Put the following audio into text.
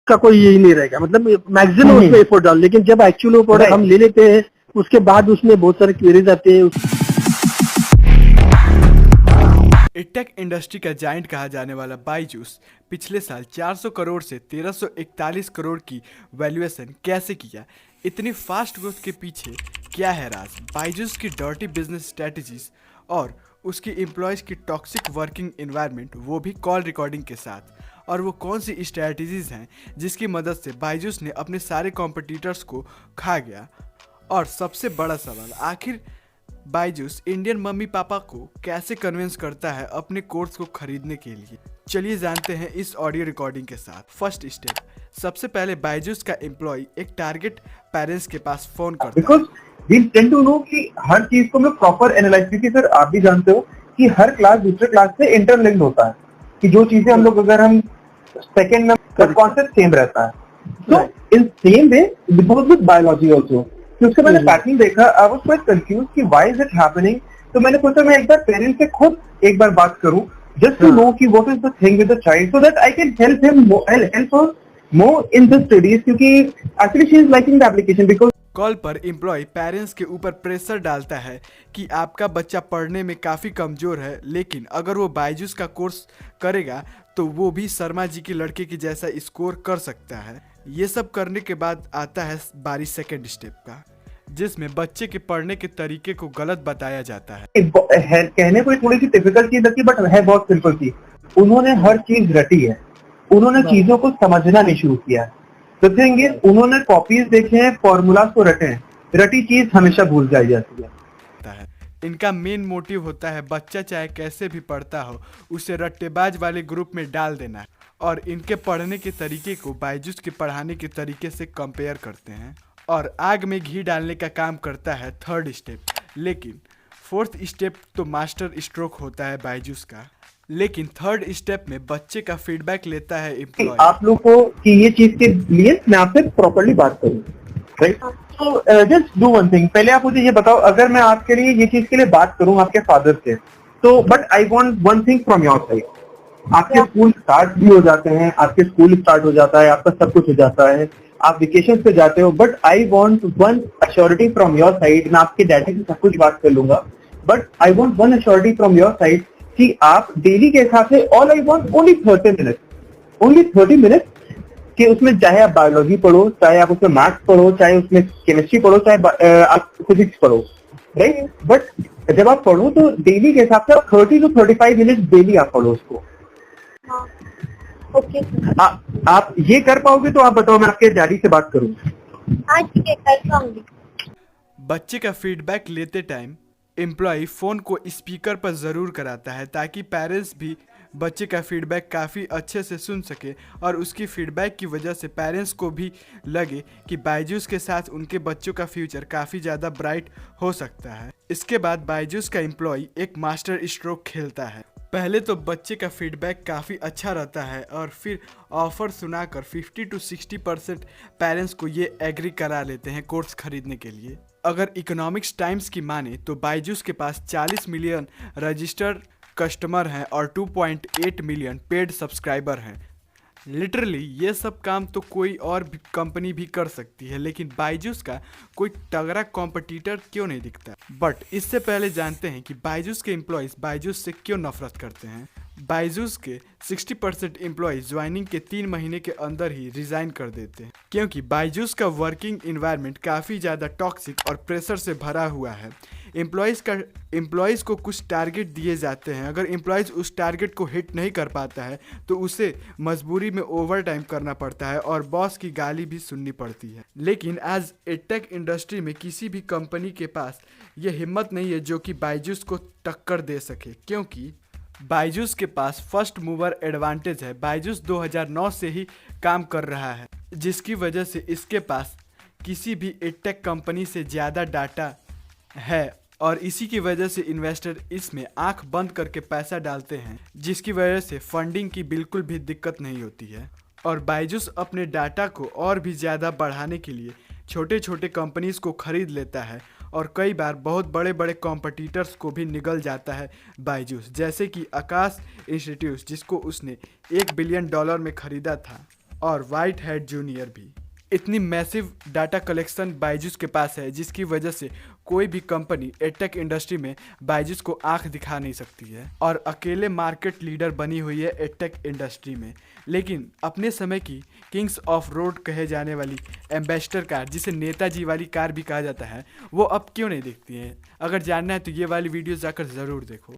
का कोई यही नहीं रहेगा, मतलब मैक्सिमम उसमें एफर्ट डाल, लेकिन जब एक्चुअली वो प्रोडक्ट हम ले लेते हैं उसके बाद उसमें बहुत सारे क्वेरीज आते हैं। एडटेक इंडस्ट्री का जायंट कहा जाने वाला बायजूस पिछले साल 400 करोड़ से 1341 करोड़ की वैल्यूएशन कैसे किया? इतनी फास्ट ग्रोथ के पीछे क्या है राज? बायजूस की डर्टी बिजनेस स्ट्रेटजीज और उसकी एम्प्लॉयज़ की टॉक्सिक वर्किंग एनवायरनमेंट, वो भी कॉल रिकॉर्डिंग के साथ। और वो कौन सी स्ट्रेटजीज हैं जिसकी मदद से बायजूस ने अपने सारे कॉम्पिटिटर्स को खा गया? और सबसे बड़ा सवाल, आखिर बायजूस इंडियन मम्मी पापा को कैसे कन्विंस करता है अपने कोर्स को खरीदने के लिए? चलिए जानते हैं इस ऑडियो रिकॉर्डिंग के साथ। फर्स्ट स्टेप, सबसे पहले बायजूस का एम्प्लॉय एक टारगेट पेरेंट्स के पास फोन करता है। वी टेंड टू नो कि हर चीज को मैं प्रॉपर एनालाइज, क्योंकि सर आप भी जानते हो कि हर क्लास दूसरे क्लास से इंटरलिंक्ड होता है, कि जो चीजें हम लोग अगर हम सेकेंड में कॉन्सेप्ट सेम रहता है। तो in same way with biology also, कि उसका मैंने पैटर्न देखा, आई वाज क्वाइट कंफ्यूज कि व्हाई इज इट हैपनिंग। तो मैंने सोचा मैं एक बार पेरेंट्स से खुद एक बार बात करूं, जस्ट टू नो कि what is the thing with the child, so that I can help him more in this studies, क्योंकि actually she is liking the application. Because call पर एम्प्लॉय पेरेंट्स के ऊपर प्रेशर डालता है कि आपका बच्चा पढ़ने में काफ़ी कमज़ोर है, लेकिन अगर वो बायजूस का कोर्स करेगा तो वो भी शर्मा जी के लड़के की जैसा स्कोर कर सकता है। ये सब करने के बाद आता है बारी सेकेंड स्टेप का, जिसमें बच्चे के पढ़ने के तरीके को गलत बताया जाता है। कहने को थोड़ी सी डिफिकल्ट चीज लगती है, बट है बहुत सिंपल चीज। उन्होंने हर चीज रटी है, उन्होंने चीजों को समझना नहीं शुरू किया है। तो थिंग इज, उन्होंने कॉपीज देखे हैं, फॉर्मूलाज को रटे हैं, रटी चीज हमेशा भूल जाई जाती है। इनका मेन मोटिव होता है बच्चा चाहे कैसे भी पढ़ता हो उसे रट्टेबाज वाले ग्रुप में डाल देना, और इनके पढ़ने के तरीके को बायजूस के पढ़ाने के तरीके से कंपेयर करते हैं और आग में घी डालने का काम करता है थर्ड स्टेप। लेकिन फोर्थ स्टेप तो मास्टर स्ट्रोक होता है बायजूस का, लेकिन थर्ड स्टेप में बच्चे का फीडबैक लेता है एम्प्लॉय। आप लोग को कि ये चीज के लिए मैं आपसे प्रॉपर्ली बात करूं, राइट? तो जस्ट डू वन थिंग, पहले आप मुझे ये बताओ, अगर मैं आपके लिए ये चीज के लिए बात करूं आपके फादर से, तो but I want one thing from your side. आपके स्कूल स्टार्ट भी हो जाते हैं, आपके स्कूल स्टार्ट हो जाता है, आपका सब कुछ हो जाता है, आप वेकेशन पे जाते हो, but I want one assurity from your side. मैं आपके डैडी से सब कुछ बात कर लूंगा, but I want one assurity from your side कि आप डेली के हिसाब से, all I want only 30 minutes कि उसमें चाहे आप बायोलॉजी पढ़ो, चाहे आप उसमें मैथ्स पढ़ो, चाहे उसमें केमिस्ट्री पढ़ो, चाहे आप फिजिक्स पढ़ो, राइट? बट जब आप पढ़ो तो डेली के हिसाब से आप 30 to 35 मिनट डेली आप पढ़ो उसको। ओके, आप ये कर पाओगे तो आप बताओ, मैं आपके डैडी से बात करूं। हाँ ठीक है, कर पाऊंगी। बच्चे का फीडबैक लेते टाइम एम्प्लॉय फ़ोन को स्पीकर पर ज़रूर कराता है ताकि पेरेंट्स भी बच्चे का फीडबैक काफ़ी अच्छे से सुन सके, और उसकी फीडबैक की वजह से पेरेंट्स को भी लगे कि बायजूस के साथ उनके बच्चों का फ्यूचर काफ़ी ज़्यादा ब्राइट हो सकता है। इसके बाद बायजूस का एम्प्लॉय एक मास्टर स्ट्रोक खेलता है। पहले तो बच्चे का फीडबैक काफ़ी अच्छा रहता है और फिर ऑफ़र सुनाकर 50 to 60% पेरेंट्स को ये एग्री करा लेते हैं कोर्स खरीदने के लिए। अगर इकोनॉमिक्स टाइम्स की माने तो बायजूस के पास 40 मिलियन रजिस्टर्ड कस्टमर हैं और 2.8 मिलियन पेड सब्सक्राइबर हैं। लिटरली ये सब काम तो कोई और भी कंपनी भी कर सकती है, लेकिन बायजूस का कोई तगड़ा कॉम्पिटिटर क्यों नहीं दिखता? बट इससे पहले जानते हैं कि बायजूस के एम्प्लॉयज़ बायजूस से क्यों नफरत करते हैं। बायजूस के 60% एम्प्लॉय ज्वाइनिंग के 3 महीने के अंदर ही रिजाइन कर देते हैं, क्योंकि बायजूस का वर्किंग इन्वायरमेंट काफ़ी ज़्यादा टॉक्सिक और प्रेशर से भरा हुआ है। एम्प्लॉयज़ को कुछ टारगेट दिए जाते हैं, अगर एम्प्लॉयज़ उस टारगेट को हिट नहीं कर पाता है तो उसे मजबूरी में ओवर टाइम करना पड़ता है और बॉस की गाली भी सुननी पड़ती है। लेकिन आज एडटेक इंडस्ट्री में किसी भी कंपनी के पास ये हिम्मत नहीं है जो कि बायजूस को टक्कर दे सके, क्योंकि बायजूस के पास फर्स्ट मूवर एडवांटेज है। बायजूस 2009 से ही काम कर रहा है, जिसकी वजह से इसके पास किसी भी एडटेक कंपनी से ज़्यादा डाटा है, और इसी की वजह से इन्वेस्टर इसमें आंख बंद करके पैसा डालते हैं, जिसकी वजह से फंडिंग की बिल्कुल भी दिक्कत नहीं होती है। और बायजूस अपने डाटा को और भी ज़्यादा बढ़ाने के लिए छोटे छोटे कंपनीज़ को खरीद लेता है, और कई बार बहुत बड़े बड़े कॉम्पिटिटर्स को भी निगल जाता है बायजूस, जैसे कि आकाश इंस्टीट्यूट जिसको उसने $1 बिलियन में ख़रीदा था। और वाइट हेड जूनियर भी। इतनी मैसिव डाटा कलेक्शन बायजूस के पास है जिसकी वजह से कोई भी कंपनी एडटेक इंडस्ट्री में बायजूस को आंख दिखा नहीं सकती है और अकेले मार्केट लीडर बनी हुई है एडटेक इंडस्ट्री में। लेकिन अपने समय की किंग्स ऑफ रोड कहे जाने वाली एम्बेसडर कार, जिसे नेताजी वाली कार भी कहा जाता है, वो अब क्यों नहीं दिखती है? अगर जानना है तो ये वाली वीडियो जाकर ज़रूर देखो।